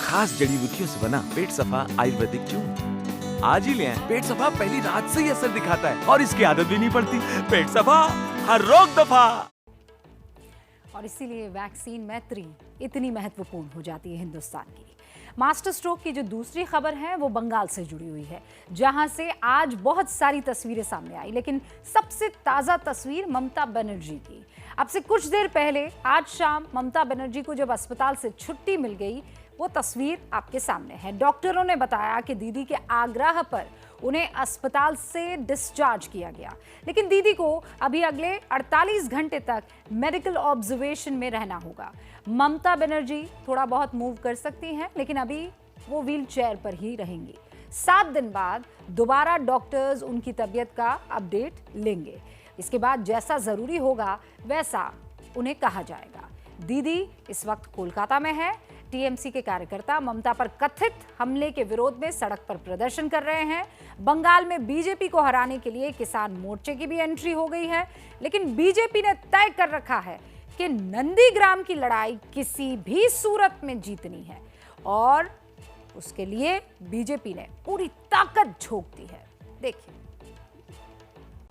खास जड़ी बूटियों से बना पेट सफा आयुर्वेदिक चूर्ण। आज ही ले आएं। पेट सफा पहली रात से ही असर दिखाता है और इसकी आदत भी नहीं पड़ती। पेट सफा, हर रोग दफा। और इसीलिए वैक्सीन मैत्री इतनी महत्वपूर्ण हो जाती है हिंदुस्तान की। मास्टर स्ट्रोक की जो दूसरी खबर है वो बंगाल से जुड़ी हुई है, जहां से आज बहुत सारी तस्वीरें सामने आई, लेकिन सबसे ताजा तस्वीर ममता बनर्जी की। अब से कुछ देर पहले आज शाम ममता बनर्जी को जब अस्पताल से छुट्टी मिल गई, वो तस्वीर आपके सामने है। डॉक्टरों ने बताया कि दीदी के आग्रह पर उन्हें अस्पताल से डिस्चार्ज किया गया, लेकिन दीदी को अभी अगले 48 घंटे तक मेडिकल ऑब्जर्वेशन में रहना होगा। ममता बनर्जी थोड़ा बहुत मूव कर सकती हैं, लेकिन अभी वो व्हील चेयर पर ही रहेंगी। 7 दिन बाद दोबारा डॉक्टर्स उनकी तबीयत का अपडेट लेंगे। इसके बाद जैसा जरूरी होगा वैसा उन्हें कहा जाएगा। दीदी इस वक्त कोलकाता में है। टीएमसी के कार्यकर्ता ममता पर कथित हमले के विरोध में सड़क पर प्रदर्शन कर रहे हैं। बंगाल में बीजेपी को हराने के लिए किसान मोर्चे की भी एंट्री हो गई है, लेकिन बीजेपी ने तय कर रखा है कि नंदीग्राम की लड़ाई किसी भी सूरत में जीतनी है और उसके लिए बीजेपी ने पूरी ताकत झोंक दी है। देखिए।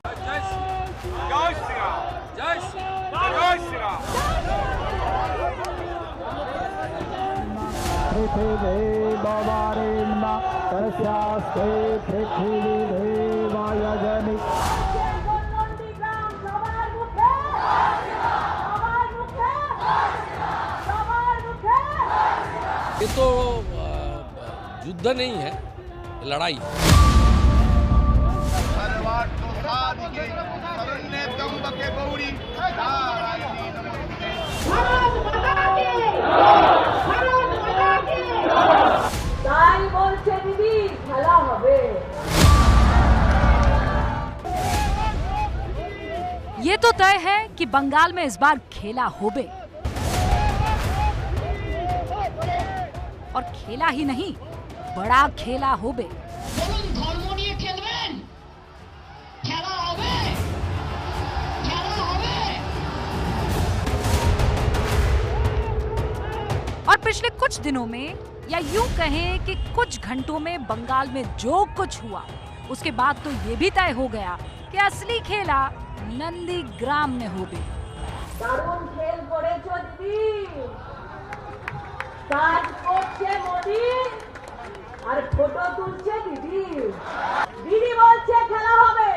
जय श्री राम, जय श्री राम। पृथिवी बाबारेण्मा तस्यास्ते पृथ्वी देवाय जनि। ये तो युद्ध नहीं है, लड़ाई। ये तो तय है कि बंगाल में इस बार खेला होबे, और खेला ही नहीं, बड़ा खेला होबे। और पिछले कुछ दिनों में, या यूं कहें कि कुछ घंटों में बंगाल में जो कुछ हुआ, उसके बाद तो ये भी तय हो गया कि असली खेला नंदीग्राम में होबे। दारुण खेल करेছো দিদি, কাজ করছে মোদি আর ফটো তুলছে দিদি। দিদি বলছে খেলা হবে।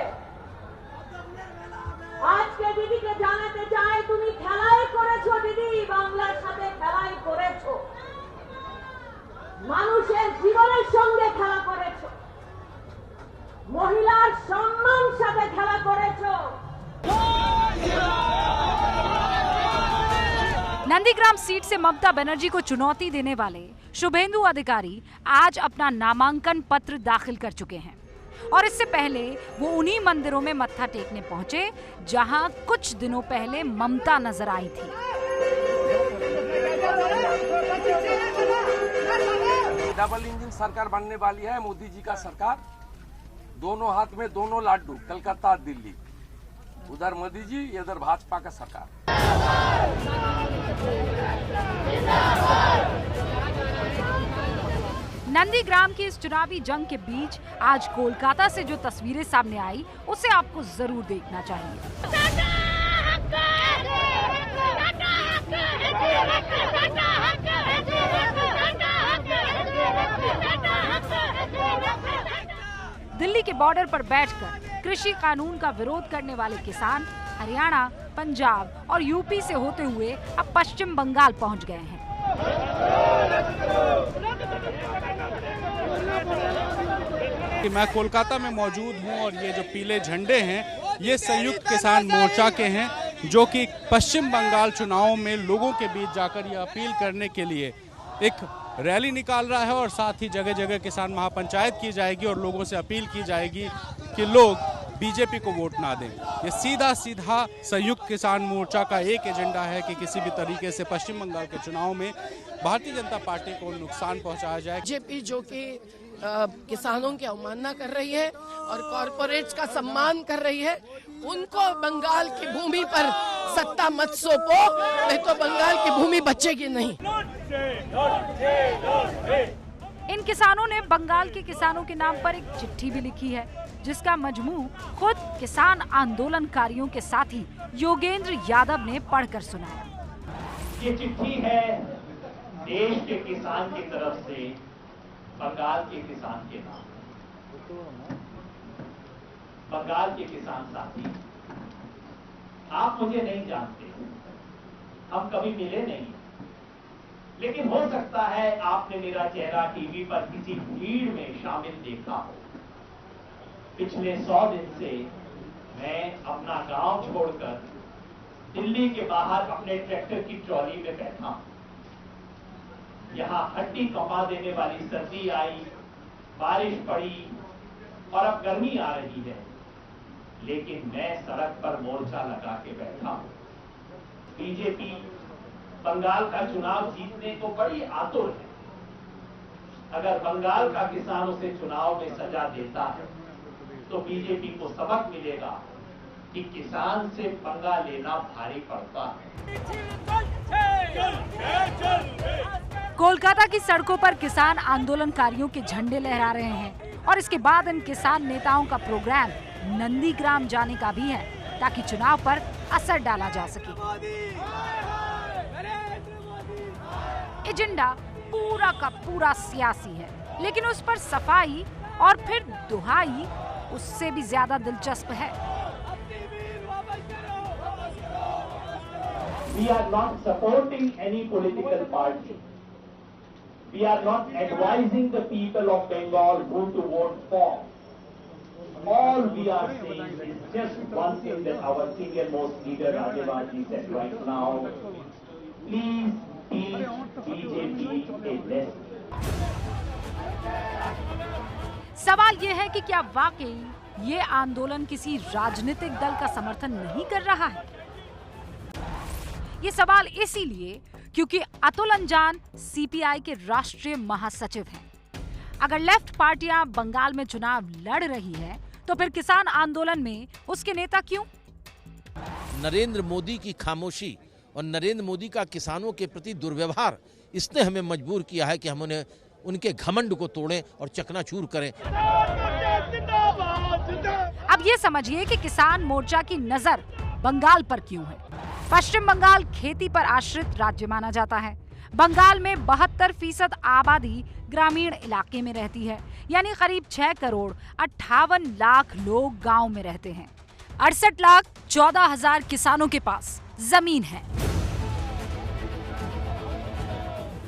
আজকে দিদিকে জানাতে চাই তুমি খেলাই করেছো দিদি, বাংলার সাথে খেলাই করেছো, মানুষের জীবনের সঙ্গে খেলা করেছো, মহিলার সম্মান সাথে খেলা করেছো। नंदीग्राम सीट से ममता बनर्जी को चुनौती देने वाले शुभेंदु अधिकारी आज अपना नामांकन पत्र दाखिल कर चुके हैं, और इससे पहले वो उन्हीं मंदिरों में मत्था टेकने पहुंचे जहां कुछ दिनों पहले ममता नजर आई थी। डबल इंजन सरकार बनने वाली है मोदी जी का सरकार। दोनों हाथ में दोनों लाडू, कलकत्ता दिल्ली, उधर मोदी जी, इधर भाजपा का सरकार। नंदीग्राम की इस चुनावी जंग के बीच आज कोलकाता से जो तस्वीरें सामने आई, उसे आपको जरूर देखना चाहिए। दिल्ली के बॉर्डर पर बैठकर कृषि कानून का विरोध करने वाले किसान हरियाणा, पंजाब और यूपी से होते हुए अब पश्चिम बंगाल पहुंच गए हैं। कि मैं कोलकाता में मौजूद हूं और ये जो पीले झंडे हैं ये संयुक्त किसान मोर्चा के हैं, जो कि पश्चिम बंगाल चुनावों में लोगों के बीच जाकर ये अपील करने के लिए एक रैली निकाल रहा है, और साथ ही जगह जगह किसान महापंचायत की जाएगी और लोगों से अपील की जाएगी कि लोग बीजेपी को वोट ना दें। ये सीधा सीधा संयुक्त किसान मोर्चा का एक एजेंडा है कि किसी भी तरीके से पश्चिम बंगाल के चुनाव में भारतीय जनता पार्टी को नुकसान पहुंचाया जाए। बीजेपी जो कि किसानों की अवमानना कर रही है और कॉरपोरेट्स का सम्मान कर रही है, उनको बंगाल की भूमि पर सत्ता मत सौंपो, नहीं तो बंगाल की भूमि बचेगी नहीं। किसानों ने बंगाल के किसानों के नाम पर एक चिट्ठी भी लिखी है, जिसका मजमू खुद किसान आंदोलनकारियों के साथी योगेंद्र यादव ने पढ़कर सुनाया। ये चिट्ठी है देश के किसान की तरफ से बंगाल के किसान के नाम। बंगाल के किसान साथी, आप मुझे नहीं जानते, हम कभी मिले नहीं, लेकिन हो सकता है आपने मेरा चेहरा टीवी पर किसी भीड़ में शामिल देखा हो। पिछले 100 दिन से मैं अपना गांव छोड़कर दिल्ली के बाहर अपने ट्रैक्टर की ट्रॉली में बैठा हूं। यहां हड्डी कंपा देने वाली सर्दी आई, बारिश पड़ी और अब गर्मी आ रही है, लेकिन मैं सड़क पर मोर्चा लगा के बैठा हूं। बीजेपी बंगाल का चुनाव जीतने को बड़ी आतुर है। अगर बंगाल का किसान उसे चुनाव में सजा देता है तो बीजेपी को सबक मिलेगा कि किसान से पंगा लेना भारी पड़ता है। कोलकाता की सड़कों पर किसान आंदोलनकारियों के झंडे लहरा रहे हैं और इसके बाद इन किसान नेताओं का प्रोग्राम नंदीग्राम जाने का भी है, ताकि चुनाव पर असर डाला जा सके। एजेंडा पूरा का पूरा सियासी है, लेकिन उस पर सफाई और फिर दुहाई उससे भी ज्यादा दिलचस्प है। We are not supporting any political party. We are not advising the people of Bengal who to vote for. All we are saying is just one thing that our senior most leader Rajesh said right now. Please teach BJP a lesson. सवाल ये है कि क्या वाकई ये आंदोलन किसी राजनीतिक दल का समर्थन नहीं कर रहा है? ये सवाल इसीलिए क्योंकि अतुल अंजान सीपीआई के राष्ट्रीय महासचिव हैं। अगर लेफ्ट पार्टियां बंगाल में चुनाव लड़ रही है, तो फिर किसान आंदोलन में उसके नेता क्यों? नरेंद्र मोदी की खामोशी और नरेंद्र मोदी का किसानों के प्रति दुर्व्यवहार, इसने हमें मजबूर किया है कि हम उन्हें उनके घमंड को तोड़ें और चकनाचूर करें। अब ये समझिए कि किसान मोर्चा की नजर बंगाल पर क्यों है। पश्चिम बंगाल खेती पर आश्रित राज्य माना जाता है। बंगाल में 72% आबादी ग्रामीण इलाके में रहती है, यानी करीब 6 करोड़ 58 लाख लोग गांव में रहते हैं। 68 लाख 14 हजार किसानों के पास जमीन है।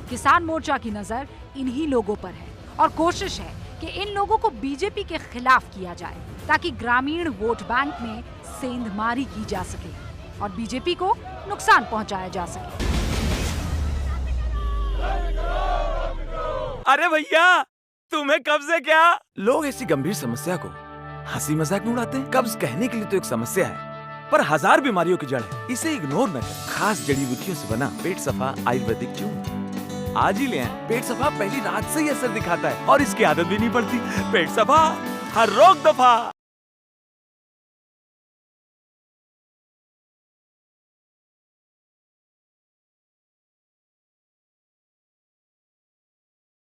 किसान मोर्चा की नजर इन्हीं लोगों पर है और कोशिश है कि इन लोगों को बीजेपी के खिलाफ किया जाए, ताकि ग्रामीण वोट बैंक में सेंधमारी की जा सके और बीजेपी को नुकसान पहुंचाया जा सके। अरे भैया, तुम्हें कब्ज है क्या? लोग ऐसी गंभीर समस्या को हंसी मजाक में उड़ाते हैं। कब्ज कहने के लिए तो एक समस्या है, पर 1000 बीमारियों की जड़ है। इसे इग्नोर न करें। खास जड़ी बूटियों से बना पेट सफा आयुर्वेदिक च्यून आज ही ले आएं। पेट सफा पहली रात से ही असर दिखाता है और इसकी आदत भी नहीं पड़ती। पेट सफा, हर रोग दफा।